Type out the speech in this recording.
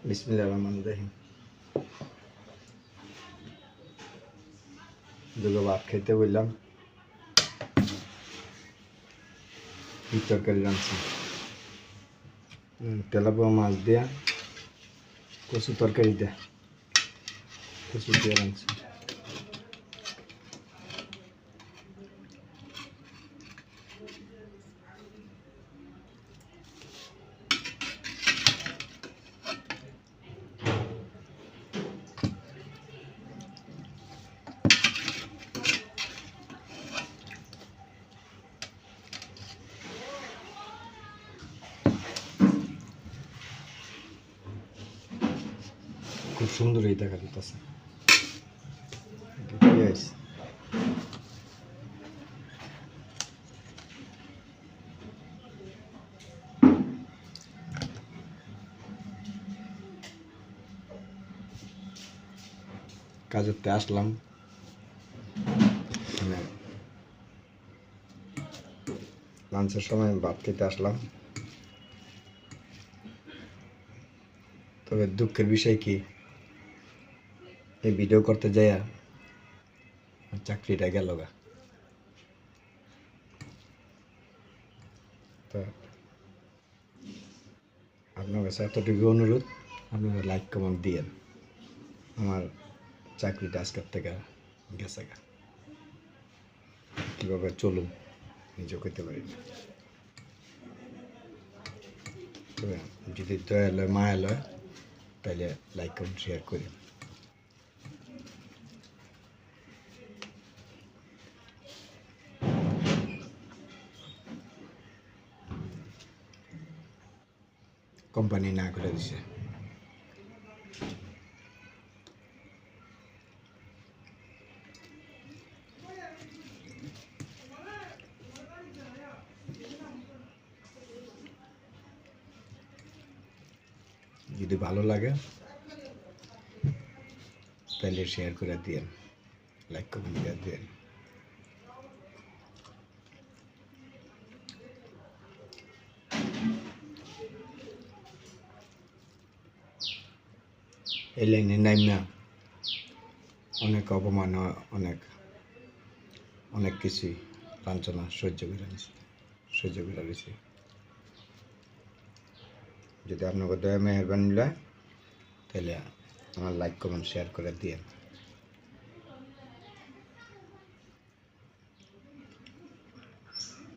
বিসমিল্লাহির রহমানির রহিম। দুটো ভাত খেতে বললাম, কি তরকারি রাঁধছি? তেলাপোয়া মাছ দেয়া কচু তরকারি দেয়া কচু দিয়ে রাঁধছি। খুব সুন্দরই দেখা যাচ্ছে। কাজেতে আসলাম, লাঞ্চের সময় ভাত খেতে আসলাম। তবে দুঃখের বিষয় কি, এই ভিডিও করতে যাইয়া চাকরিটা গেল গা। তো আপনার কাছে এতটুকু অনুরোধ, আপনারা লাইক কমেন্ট দিয়েন। আমার চাকরিটা আজকের থেকে গেছে গা। কীভাবে চলুন নিজে করতে পারি না। তবে যদি দয়া লয় মায়া লয় তাহলে লাইক কমেন্ট শেয়ার করি। কোম্পানি না করে দিছে। যদি ভালো লাগে তাহলে শেয়ার করে দিয়েন, লাইক কমেন্ট করে দিয়েন। এই লাইনে নাইম না অনেক অপমান, অনেক কিছুই লাঞ্ছনা সহ্য করে রয়েছে। যদি আপনাকে দয়া মেহরবানি লয় তাহলে আমার লাইক কমেন্ট শেয়ার করে দিয়েন।